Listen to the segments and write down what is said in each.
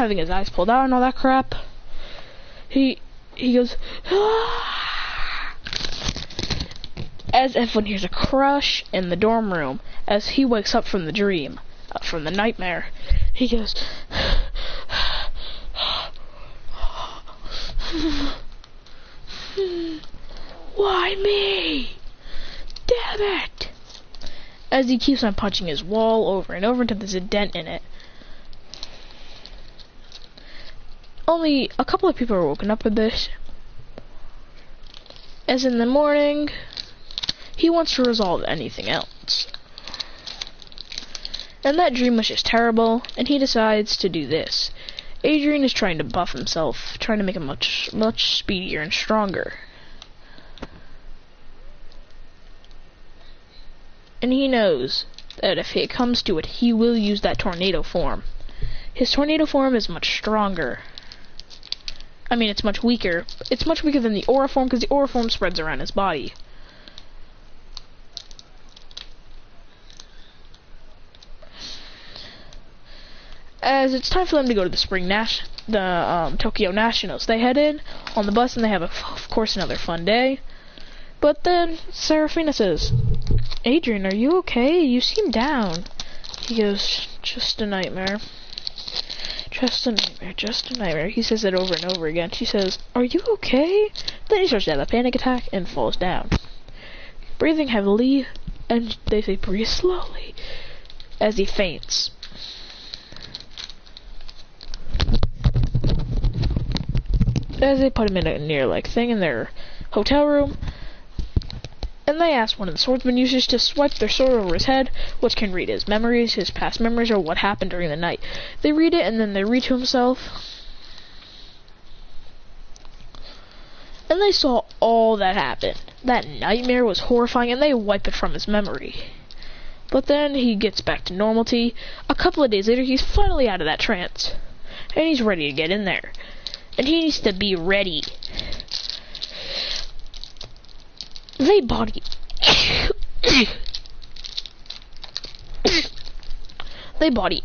having his eyes pulled out and all that crap. He goes, ah! As everyone hears a crush in the dorm room as he wakes up from the dream, from the nightmare. He goes, why me? Damn it! As he keeps on punching his wall over and over until there's a dent in it. Only a couple of people are woken up with this. As in the morning, he wants to resolve anything else. And that dream was just terrible, and he decides to do this. Adrian is trying to buff himself, trying to make him much speedier and stronger. And he knows that if it comes to it, he will use that tornado form. His tornado form is much stronger. I mean, it's much weaker. It's much weaker than the aura form, because the aura form spreads around his body. As it's time for them to go to the Tokyo Nationals, they head in on the bus and they have, of course, another fun day. But then Serafina says, Adrian, are you okay? You seem down. He goes, just a nightmare. Just a nightmare, just a nightmare. He says it over and over again. She says, are you okay? Then he starts to have a panic attack and falls down. Breathing heavily, and they say, breathe slowly, as he faints. As they put him in a near-like thing in their hotel room, and they ask one of the swordsman users to swipe their sword over his head, which can read his memories, his past memories, or what happened during the night. They read it, and then they read to himself. And they saw all that happened. That nightmare was horrifying, and they wipe it from his memory. But then he gets back to normality. A couple of days later, he's finally out of that trance. And he's ready to get in there. And he needs to be ready. They body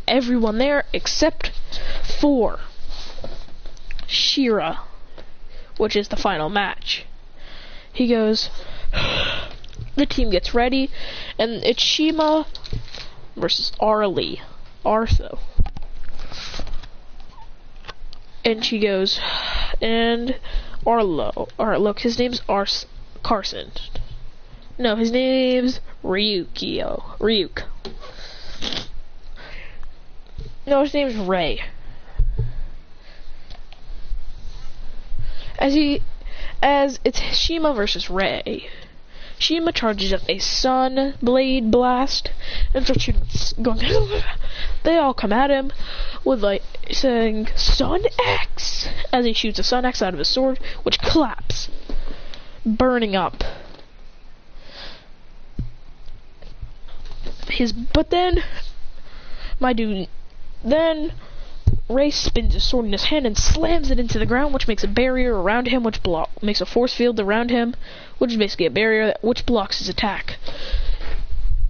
everyone there except for Shira, which is the final match. He goes, the team gets ready, and it's Shima versus Artho. And she goes, and look, his name's Carson. No, his name's Ryuk. No, his name's Ray. As it's Shima versus Ray. Shima charges up a sun blade blast and starts shooting, going. They all come at him with saying Sun X as he shoots a Sun X out of his sword, which claps, burning up But then Ray spins his sword in his hand and slams it into the ground, which makes a barrier around him, which makes a force field around him, which is basically a barrier which blocks his attack.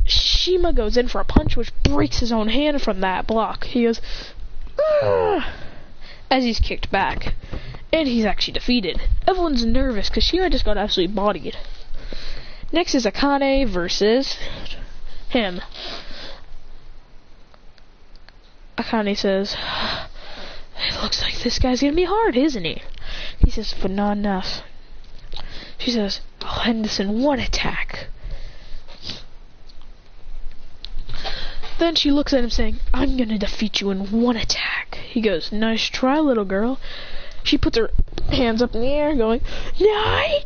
Shima goes in for a punch, which breaks his own hand from that block. He goes, "Ugh," as he's kicked back, and he's actually defeated. Everyone's nervous because Shima just got absolutely bodied. Next is Akane versus him. Akane says, "It looks like this guy's gonna be hard, isn't he?" He says, "But not enough." She says, "I'll end this in one attack." Then she looks at him saying, "I'm gonna defeat you in one attack." He goes, "Nice try, little girl." She puts her hands up in the air going, "Nine!"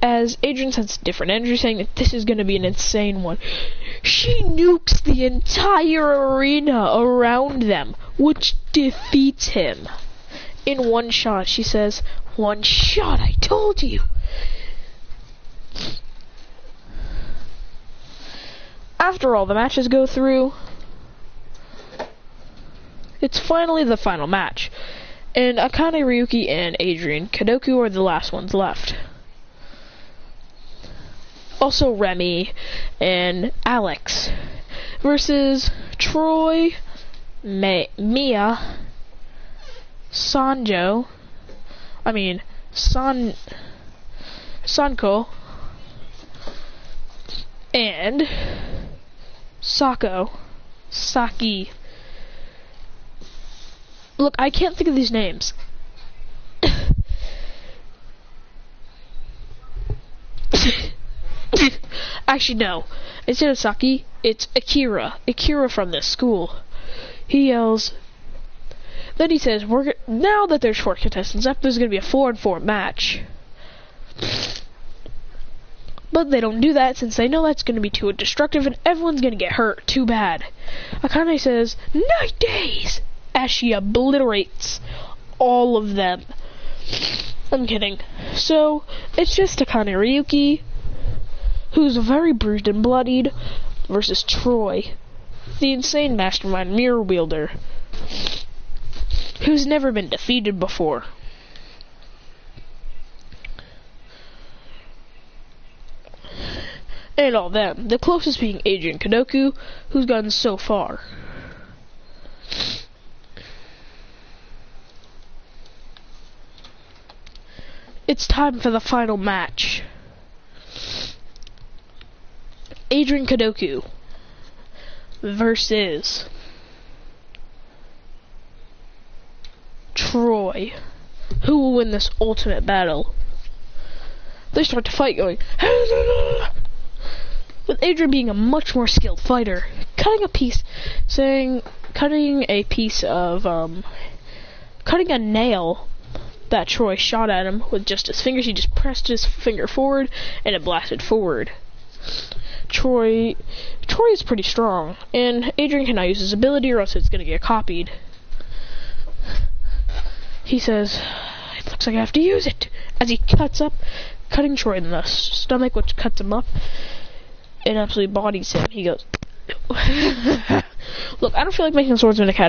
As Adrian sends different energy saying that this is gonna be an insane one. She nukes the entire arena around them, which defeats him. In one shot, she says, "One shot, I told you." After all the matches go through, it's finally the final match. And Akane, Ryuki, and Adrian Kadoku are the last ones left. Also Remy and Alex versus Troy, Mia, Sanko, and Saki. Look, I can't think of these names. Actually, no. Instead of Saki, it's Akira. Akira from this school. He yells. Then he says, now that there's 4 contestants up, there's going to be a 4-on-4 match. But they don't do that since they know that's going to be too destructive and everyone's going to get hurt too bad. Akane says, "Night days!" as she obliterates all of them. I'm kidding. So, it's just Akane Ryuki, who's very bruised and bloodied, versus Troy, the insane mastermind mirror wielder, who's never been defeated before. And all them. The closest being Adrian Kadoku, who's gotten so far. It's time for the final match. Adrian Kadoku versus Troy. Who will win this ultimate battle? They start to fight going, with Adrian being a much more skilled fighter, cutting a nail that Troy shot at him with just his fingers. He just pressed his finger forward and it blasted forward. Troy is pretty strong, and Adrian cannot use his ability or else it's gonna get copied. He says, "It looks like I have to use it," as he cutting Troy in the stomach, which cuts him up and absolutely bodies him. He goes, look, I don't feel like making a Swordsman Academy